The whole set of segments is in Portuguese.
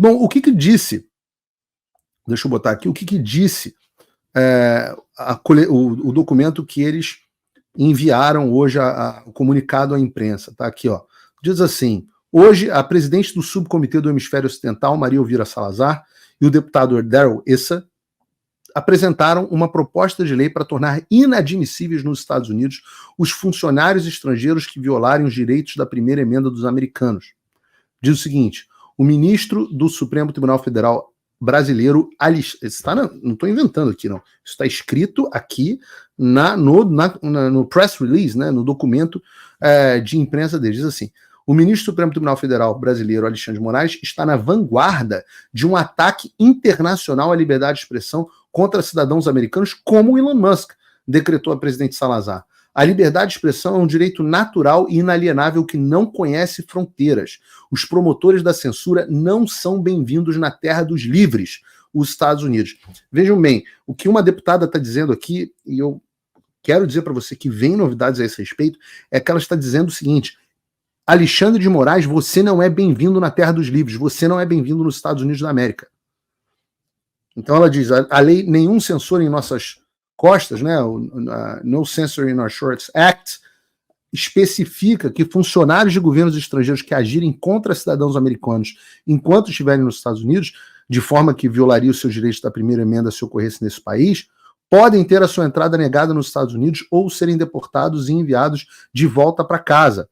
Bom, o que disse, deixa eu botar aqui, o que disse o documento que eles enviaram hoje, o comunicado à imprensa, tá aqui, ó. Diz assim: hoje, a presidente do subcomitê do Hemisfério Ocidental, Maria Elvira Salazar, e o deputado Darrell Issa apresentaram uma proposta de lei para tornar inadmissíveis nos Estados Unidos os funcionários estrangeiros que violarem os direitos da primeira emenda dos americanos. Diz o seguinte: o ministro do Supremo Tribunal Federal brasileiro, não estou inventando aqui, não. Isso está escrito aqui no press release, né, no documento de imprensa deles. Diz assim: o ministro do Supremo Tribunal Federal brasileiro, Alexandre de Moraes, está na vanguarda de um ataque internacional à liberdade de expressão contra cidadãos americanos, como Elon Musk, decretou a presidente Salazar. A liberdade de expressão é um direito natural e inalienável que não conhece fronteiras. Os promotores da censura não são bem-vindos na terra dos livres, os Estados Unidos. Vejam bem, o que uma deputada está dizendo aqui, e eu quero dizer para você que vem novidades a esse respeito, é que ela está dizendo o seguinte: Alexandre de Moraes, você não é bem-vindo na terra dos livres, você não é bem-vindo nos Estados Unidos da América. Então ela diz, a lei Nenhum Censor em Nossas Costas, né, o No Censor in Our Shorts Act, especifica que funcionários de governos estrangeiros que agirem contra cidadãos americanos enquanto estiverem nos Estados Unidos, de forma que violaria os seus direitos da primeira emenda se ocorresse nesse país, podem ter a sua entrada negada nos Estados Unidos ou serem deportados e enviados de volta para casa,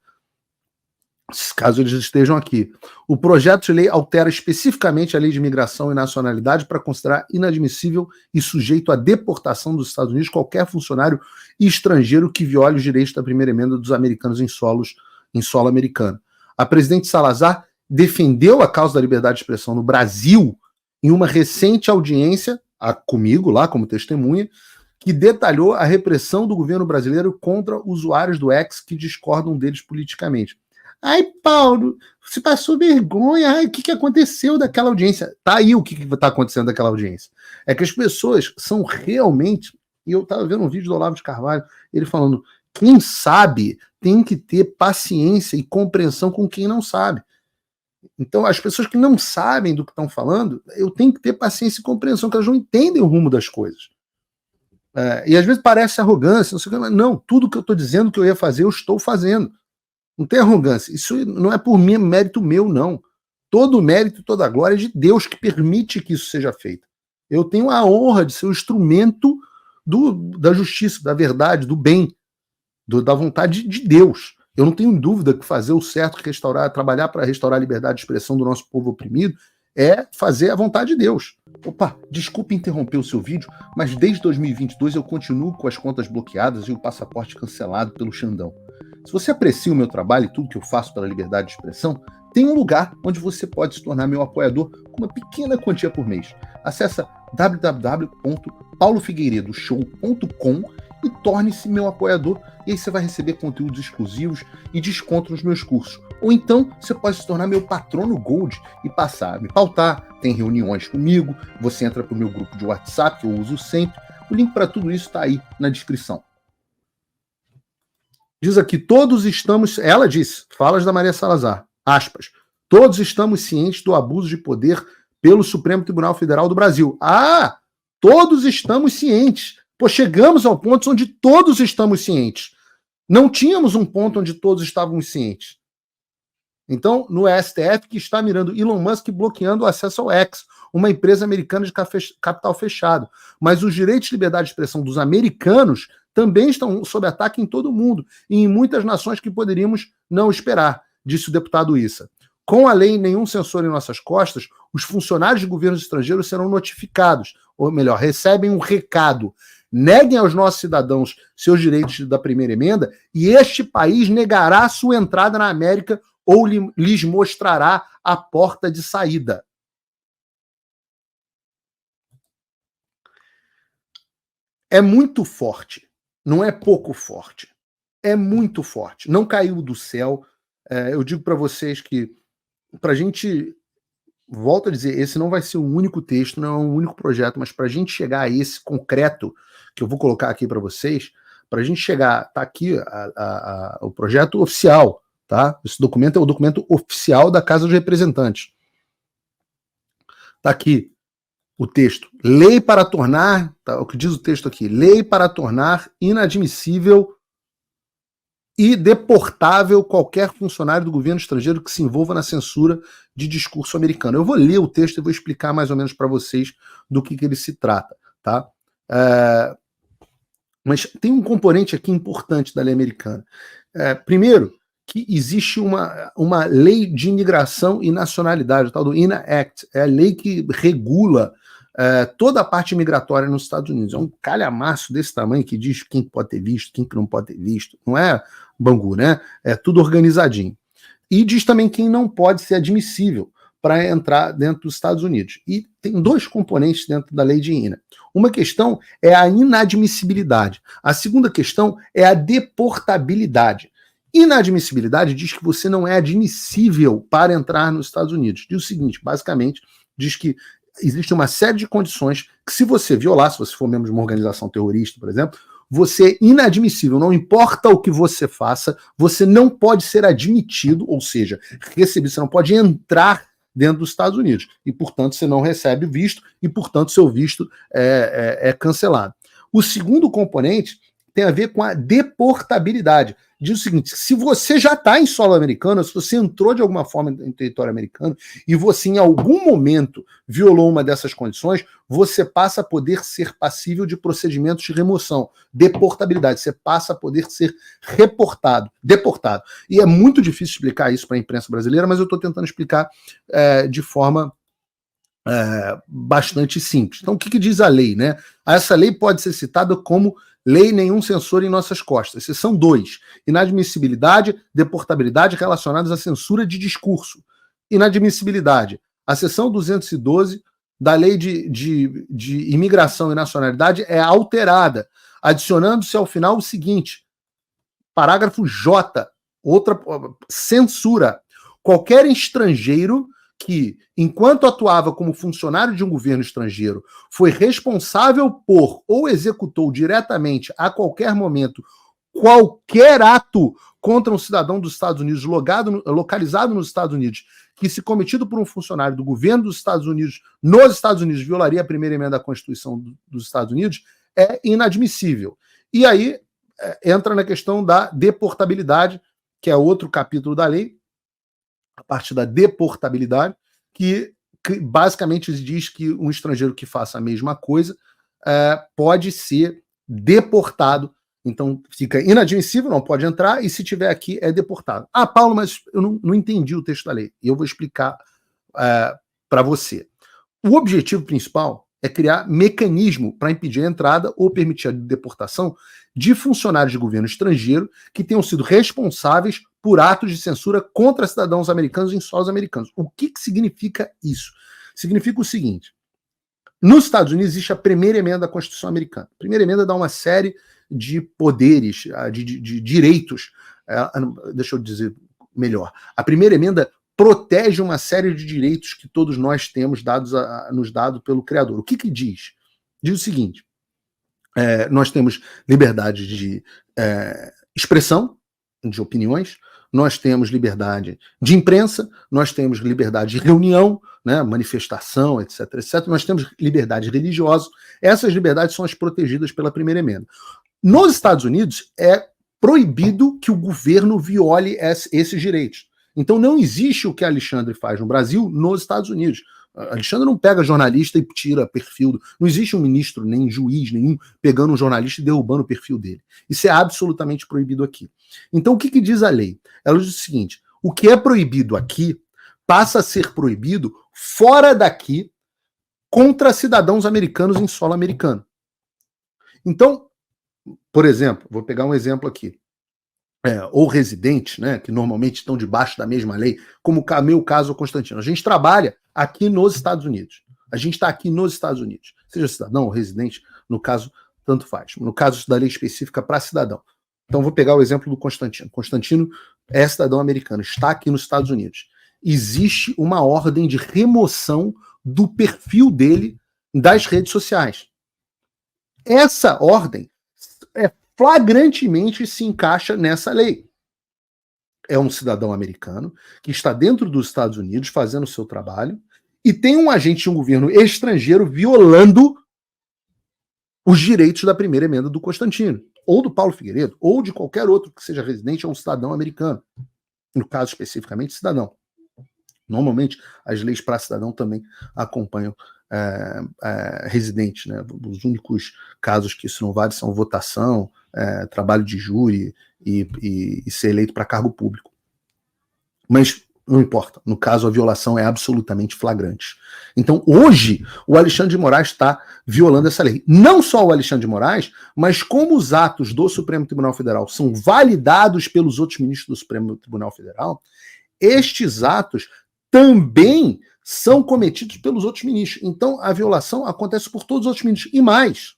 caso eles estejam aqui. O projeto de lei altera especificamente a lei de imigração e nacionalidade para considerar inadmissível e sujeito à deportação dos Estados Unidos qualquer funcionário estrangeiro que viole os direitos da primeira emenda dos americanos em solo americano. A presidente Salazar defendeu a causa da liberdade de expressão no Brasil em uma recente audiência, comigo lá como testemunha, que detalhou a repressão do governo brasileiro contra usuários do X que discordam deles politicamente. Ai, Paulo, você passou vergonha. Ai, o que aconteceu daquela audiência? Tá aí o que está acontecendo daquela audiência. É que as pessoas são realmente... E eu estava vendo um vídeo do Olavo de Carvalho, ele falando, quem sabe tem que ter paciência e compreensão com quem não sabe. Então, as pessoas que não sabem do que estão falando, eu tenho que ter paciência e compreensão, que elas não entendem o rumo das coisas. E às vezes parece arrogância, não sei o que, mas não, tudo que eu estou dizendo que eu ia fazer, eu estou fazendo. Não tem arrogância. Isso não é por mérito meu, não. Todo o mérito e toda a glória é de Deus que permite que isso seja feito. Eu tenho a honra de ser o instrumento da justiça, da verdade, do bem, da vontade de Deus. Eu não tenho dúvida que fazer o certo, trabalhar para restaurar a liberdade de expressão do nosso povo oprimido, é fazer a vontade de Deus. Opa, desculpe interromper o seu vídeo, mas desde 2022 eu continuo com as contas bloqueadas e o passaporte cancelado pelo Xandão. Se você aprecia o meu trabalho e tudo que eu faço pela liberdade de expressão, tem um lugar onde você pode se tornar meu apoiador com uma pequena quantia por mês. Acesse www.paulofigueiredoshow.com e torne-se meu apoiador, e aí você vai receber conteúdos exclusivos e desconto nos meus cursos. Ou então você pode se tornar meu patrono Gold e passar a me pautar, tem reuniões comigo, você entra para o meu grupo de WhatsApp, que eu uso sempre. O link para tudo isso está aí na descrição. Diz aqui, ela disse, falas da Maria Salazar, aspas, todos estamos cientes do abuso de poder pelo Supremo Tribunal Federal do Brasil. Ah, todos estamos cientes. Pô, chegamos ao ponto onde todos estamos cientes. Não tínhamos um ponto onde todos estávamos cientes. Então, no STF, que está mirando Elon Musk bloqueando o acesso ao X, uma empresa americana de capital fechado. Mas os direitos de liberdade de expressão dos americanos também estão sob ataque em todo o mundo e em muitas nações que poderíamos não esperar, disse o deputado Issa. Com a lei Nenhum Censor em Nossas Costas, os funcionários de governos estrangeiros serão notificados, ou melhor, recebem um recado. Neguem aos nossos cidadãos seus direitos da primeira emenda e este país negará sua entrada na América ou lhes mostrará a porta de saída. É muito forte. Não é pouco forte. É muito forte. Não caiu do céu. Eu digo para vocês que, para a gente, volto a dizer, esse não vai ser o único texto, não é um único projeto, mas para a gente chegar a esse concreto, que eu vou colocar aqui para vocês, para a gente chegar, tá aqui o projeto oficial, tá? Esse documento é o documento oficial da Casa dos Representantes. Tá aqui o texto. Lei para tornar, tá, o que diz o texto aqui, lei para tornar inadmissível e deportável qualquer funcionário do governo estrangeiro que se envolva na censura de discurso americano. Eu vou ler o texto e vou explicar mais ou menos para vocês do que ele se trata, tá? Mas tem um componente aqui importante da lei americana. Primeiro, que existe uma lei de imigração e nacionalidade, o tal do INA Act, é a lei que regula toda a parte migratória nos Estados Unidos. É um calhamaço desse tamanho que diz quem pode ter visto, quem não pode ter visto. Não é Bangu, né? É tudo organizadinho. E diz também quem não pode ser admissível para entrar dentro dos Estados Unidos. E tem dois componentes dentro da lei de INA. Uma questão é a inadmissibilidade. A segunda questão é a deportabilidade. Inadmissibilidade diz que você não é admissível para entrar nos Estados Unidos. Diz o seguinte, basicamente, diz que existe uma série de condições que, se você violar, se você for membro de uma organização terrorista, por exemplo, você é inadmissível, não importa o que você faça, você não pode ser admitido, ou seja, recebido, você não pode entrar dentro dos Estados Unidos. E, portanto, você não recebe visto e, portanto, seu visto é cancelado. O segundo componente tem a ver com a deportabilidade. Diz o seguinte, se você já está em solo americano, se você entrou de alguma forma em território americano e você em algum momento violou uma dessas condições, você passa a poder ser passível de procedimentos de remoção, deportabilidade, você passa a poder ser deportado. E é muito difícil explicar isso para a imprensa brasileira, mas eu estou tentando explicar de forma bastante simples. Então, o que diz a lei, né? Essa lei pode ser citada como lei nenhum censor em nossas costas. Esses são dois. Inadmissibilidade, deportabilidade relacionados à censura de discurso. Inadmissibilidade. A seção 212 da lei de imigração e nacionalidade é alterada, adicionando-se ao final o seguinte, parágrafo J, outra censura. Qualquer estrangeiro que, enquanto atuava como funcionário de um governo estrangeiro, foi responsável por ou executou diretamente, a qualquer momento, qualquer ato contra um cidadão dos Estados Unidos localizado nos Estados Unidos, que, se cometido por um funcionário do governo dos Estados Unidos, nos Estados Unidos, violaria a primeira emenda da Constituição dos Estados Unidos, é inadmissível. E aí entra na questão da deportabilidade, que é outro capítulo da lei, a parte da deportabilidade, que basicamente diz que um estrangeiro que faça a mesma coisa pode ser deportado. Então fica inadmissível, não pode entrar, e se tiver aqui é deportado. Ah, Paulo, mas eu não entendi o texto da lei. E eu vou explicar para você. O objetivo principal é criar mecanismo para impedir a entrada ou permitir a deportação de funcionários de governo estrangeiro que tenham sido responsáveis por atos de censura contra cidadãos americanos em solos americanos. O que significa isso? Significa o seguinte: nos Estados Unidos existe a primeira emenda da Constituição americana. A primeira emenda dá uma série de poderes, de direitos. Deixa eu dizer melhor. A primeira emenda protege uma série de direitos que todos nós temos nos dados pelo Criador. O que diz? Diz o seguinte, nós temos liberdade de expressão, de opiniões, nós temos liberdade de imprensa, nós temos liberdade de reunião, né, manifestação, etc, etc. Nós temos liberdade religiosa. Essas liberdades são as protegidas pela primeira emenda. Nos Estados Unidos, é proibido que o governo viole esses direitos. Então não existe o que Alexandre faz no Brasil nos Estados Unidos. Alexandre não pega jornalista e tira perfil. Não existe um ministro, nem juiz nenhum, pegando um jornalista e derrubando o perfil dele. Isso é absolutamente proibido aqui. Então o que diz a lei? Ela diz o seguinte: o que é proibido aqui passa a ser proibido fora daqui contra cidadãos americanos em solo americano. Então, por exemplo, vou pegar um exemplo aqui. Ou residentes, né, que normalmente estão debaixo da mesma lei, como o meu caso, o Constantino. A gente trabalha aqui nos Estados Unidos. A gente está aqui nos Estados Unidos. Seja cidadão ou residente, no caso, tanto faz. No caso da lei específica para cidadão. Então, vou pegar o exemplo do Constantino. Constantino é cidadão americano, está aqui nos Estados Unidos. Existe uma ordem de remoção do perfil dele das redes sociais. Essa ordem flagrantemente se encaixa nessa lei. É um cidadão americano que está dentro dos Estados Unidos fazendo o seu trabalho e tem um agente de um governo estrangeiro violando os direitos da primeira emenda do Constantino, ou do Paulo Figueiredo, ou de qualquer outro que seja residente ou um cidadão americano. No caso especificamente, cidadão. Normalmente, as leis para cidadão também acompanham residente, né? Os únicos casos que isso não vale são votação, trabalho de júri e ser eleito para cargo público. Mas não importa. No caso, a violação é absolutamente flagrante. Então, hoje, o Alexandre de Moraes está violando essa lei. Não só o Alexandre de Moraes, mas como os atos do Supremo Tribunal Federal são validados pelos outros ministros do Supremo Tribunal Federal, estes atos também são cometidos pelos outros ministros. Então, a violação acontece por todos os outros ministros. E mais,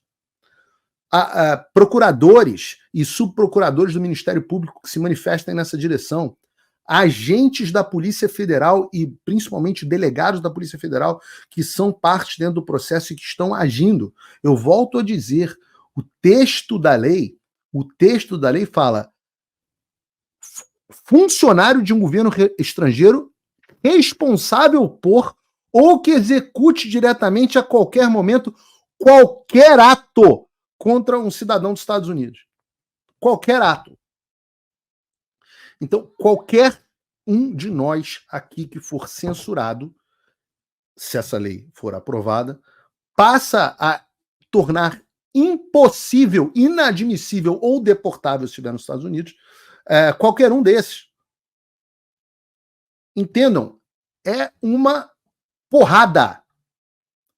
procuradores e subprocuradores do Ministério Público que se manifestem nessa direção, agentes da Polícia Federal e principalmente delegados da Polícia Federal que são parte dentro do processo e que estão agindo. Eu volto a dizer, o texto da lei fala funcionário de um governo estrangeiro responsável por ou que execute diretamente a qualquer momento qualquer ato contra um cidadão dos Estados Unidos. Qualquer ato. Então, qualquer um de nós aqui que for censurado, se essa lei for aprovada, passa a tornar impossível, inadmissível ou deportável, se estiver nos Estados Unidos, qualquer um desses. Entendam, é uma porrada.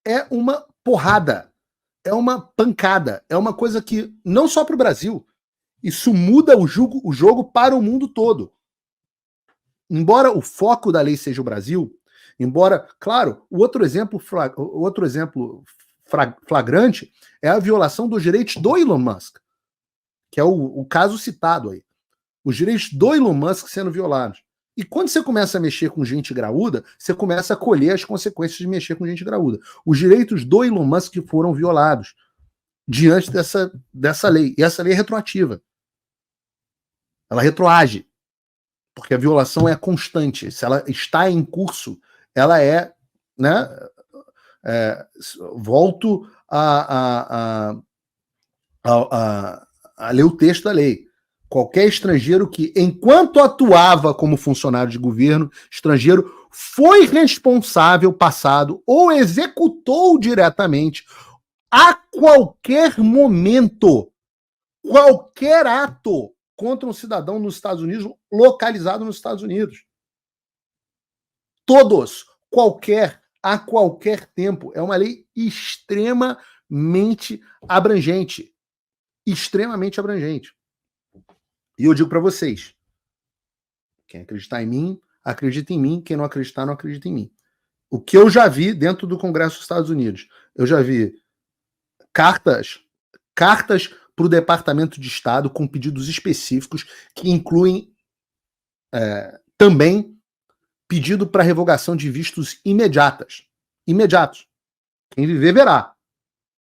É uma porrada. É uma pancada. É uma coisa que, não só para o Brasil, isso muda o jogo para o mundo todo. Embora o foco da lei seja o Brasil, embora, claro, o outro exemplo flagrante é a violação dos direitos do Elon Musk, que é o caso citado aí. Os direitos do Elon Musk sendo violados. E quando você começa a mexer com gente graúda, você começa a colher as consequências de mexer com gente graúda. Os direitos do Elon Musk foram violados diante dessa lei. E essa lei é retroativa. Ela retroage. Porque a violação é constante. Se ela está em curso, ela é, né? Volto a ler o texto da lei. Qualquer estrangeiro que, enquanto atuava como funcionário de governo estrangeiro, foi responsável, passado, ou executou diretamente, a qualquer momento, qualquer ato contra um cidadão nos Estados Unidos, localizado nos Estados Unidos. Todos, a qualquer tempo. É uma lei extremamente abrangente. Extremamente abrangente. E eu digo para vocês, quem acreditar em mim, acredita em mim. Quem não acreditar, não acredita em mim. O que eu já vi dentro do Congresso dos Estados Unidos, eu já vi cartas para o Departamento de Estado com pedidos específicos que incluem também pedido para revogação de vistos imediatos. Quem viver verá.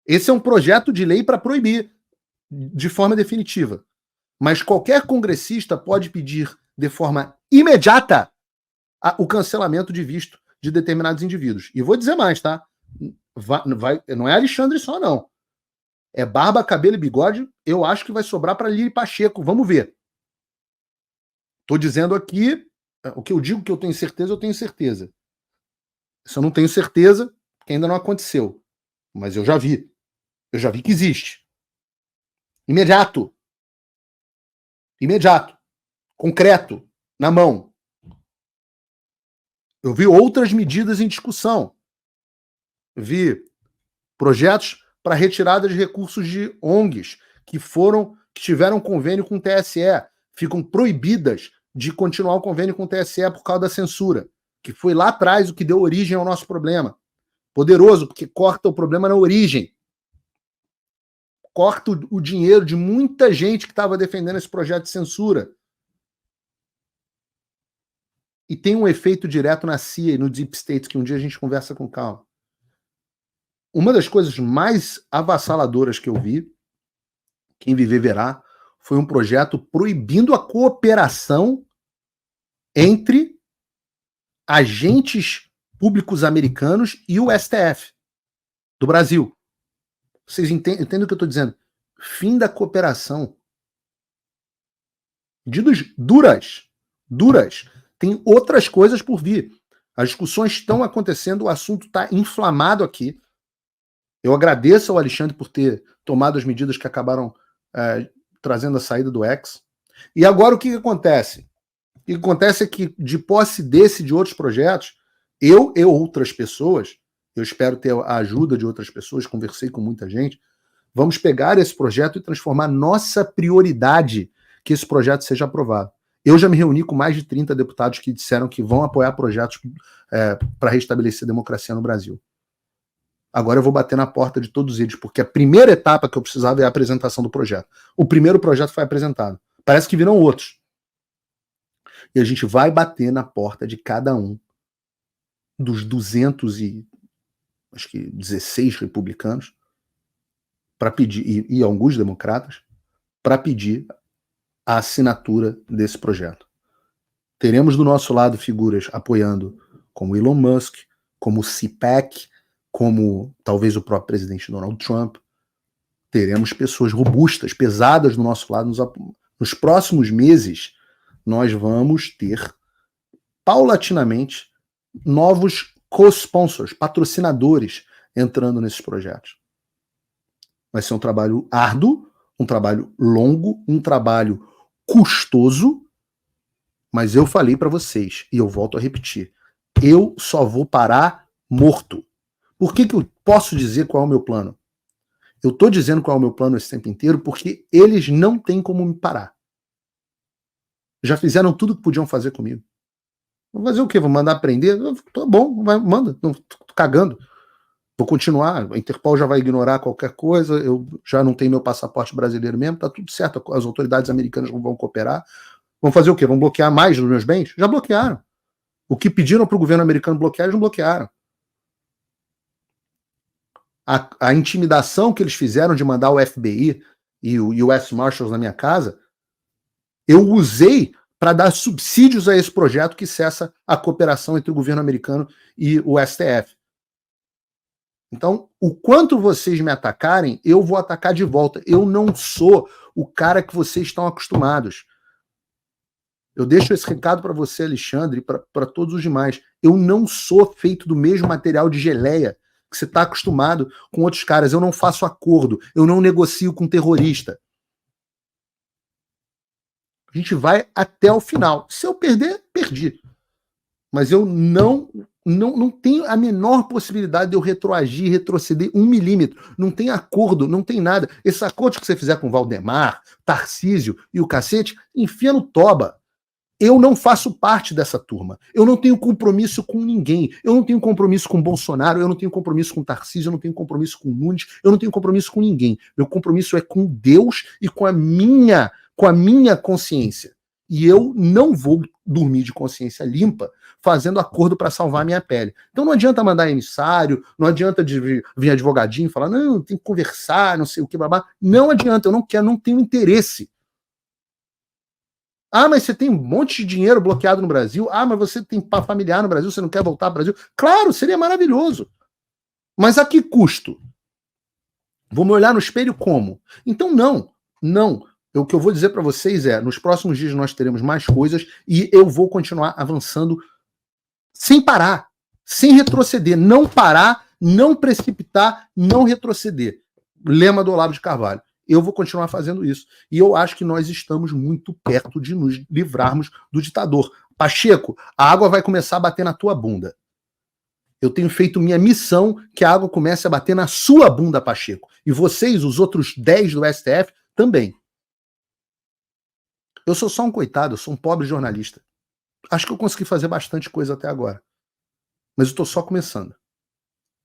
Esse é um projeto de lei para proibir de forma definitiva. Mas qualquer congressista pode pedir de forma imediata o cancelamento de visto de determinados indivíduos. E vou dizer mais, tá? Não é Alexandre só, não. É barba, cabelo e bigode, eu acho que vai sobrar para Lili Pacheco. Vamos ver. Estou dizendo aqui, o que eu digo que eu tenho certeza, eu tenho certeza. Se eu não tenho certeza, que ainda não aconteceu. Mas eu já vi. Eu já vi que existe. Imediato. Concreto. Na mão. Eu vi outras medidas em discussão. Eu vi projetos para retirada de recursos de ONGs que tiveram convênio com o TSE, ficam proibidas de continuar o convênio com o TSE por causa da censura, que foi lá atrás o que deu origem ao nosso problema. Poderoso, porque corta o problema na origem. Corta o dinheiro de muita gente que estava defendendo esse projeto de censura. E tem um efeito direto na CIA e no Deep State, que um dia a gente conversa com calma. Uma das coisas mais avassaladoras que eu vi, quem viver verá, foi um projeto proibindo a cooperação entre agentes públicos americanos e o STF do Brasil. Vocês entendem o que eu estou dizendo? Fim da cooperação. Medidas duras. Tem outras coisas por vir. As discussões estão acontecendo, o assunto está inflamado aqui. Eu agradeço ao Alexandre por ter tomado as medidas que acabaram trazendo a saída do X. E agora o que acontece? O que acontece é que, de posse desse e de outros projetos, eu e outras pessoas, eu espero ter a ajuda de outras pessoas, conversei com muita gente, vamos pegar esse projeto e transformar nossa prioridade que esse projeto seja aprovado. Eu já me reuni com mais de 30 deputados que disseram que vão apoiar projetos para restabelecer a democracia no Brasil. Agora eu vou bater na porta de todos eles, porque a primeira etapa que eu precisava é a apresentação do projeto. O primeiro projeto foi apresentado. Parece que virão outros. E a gente vai bater na porta de cada um dos 216 republicanos para pedir, e alguns democratas, para pedir a assinatura desse projeto. Teremos do nosso lado figuras apoiando como Elon Musk, como o CPAC, como talvez o próprio presidente Donald Trump. Teremos pessoas robustas, pesadas do nosso lado. Nos próximos meses, nós vamos ter, paulatinamente, novos co-sponsors, patrocinadores, entrando nesses projetos. Vai ser um trabalho árduo, um trabalho longo, um trabalho custoso, mas eu falei para vocês, e eu volto a repetir, eu só vou parar morto. Por que eu posso dizer qual é o meu plano? Eu estou dizendo qual é o meu plano esse tempo inteiro porque eles não têm como me parar. Já fizeram tudo que podiam fazer comigo. Vou fazer o quê? Vou mandar prender? Tá bom, manda, não tô cagando. Vou continuar, a Interpol já vai ignorar qualquer coisa, eu já não tenho meu passaporte brasileiro mesmo, tá tudo certo, as autoridades americanas vão cooperar. Vão fazer o quê? Vão bloquear mais os meus bens? Já bloquearam. O que pediram para o governo americano bloquear, eles não bloquearam. A intimidação que eles fizeram de mandar o FBI e o US Marshals na minha casa, eu usei para dar subsídios a esse projeto que cessa a cooperação entre o governo americano e o STF. Então, o quanto vocês me atacarem, eu vou atacar de volta. Eu não sou o cara que vocês estão acostumados. Eu deixo esse recado para você, Alexandre, e para todos os demais. Eu não sou feito do mesmo material de geleia que você está acostumado com outros caras. Eu não faço acordo, eu não negocio com terrorista. A gente vai até o final. Se eu perder, perdi. Mas eu não tenho a menor possibilidade de eu retroagir, retroceder 1 milímetro. Não tem acordo, não tem nada. Esse acordo que você fizer com Valdemar, Tarcísio e o cacete, enfia no toba. Eu não faço parte dessa turma. Eu não tenho compromisso com ninguém. Eu não tenho compromisso com Bolsonaro, eu não tenho compromisso com Tarcísio, eu não tenho compromisso com Nunes, eu não tenho compromisso com ninguém. Meu compromisso é com Deus e com a minha consciência. E eu não vou dormir de consciência limpa fazendo acordo para salvar a minha pele. Então não adianta mandar emissário, não adianta vir advogadinho e falar, não, tem que conversar, não sei o que, babá. Não adianta, eu não quero, não tenho interesse. Ah, mas você tem um monte de dinheiro bloqueado no Brasil. Ah, mas você tem familiar no Brasil, você não quer voltar para o Brasil. Claro, seria maravilhoso. Mas a que custo? Vou me olhar no espelho como? Então não. O que eu vou dizer para vocês é, nos próximos dias nós teremos mais coisas e eu vou continuar avançando sem parar, sem retroceder. Não parar, não precipitar, não retroceder. Lema do Olavo de Carvalho. Eu vou continuar fazendo isso. E eu acho que nós estamos muito perto de nos livrarmos do ditador. Pacheco, a água vai começar a bater na tua bunda. Eu tenho feito minha missão que a água comece a bater na sua bunda, Pacheco. E vocês, os outros 10 do STF, também. Eu sou só um coitado, eu sou um pobre jornalista. Acho que eu consegui fazer bastante coisa até agora. Mas eu estou só começando.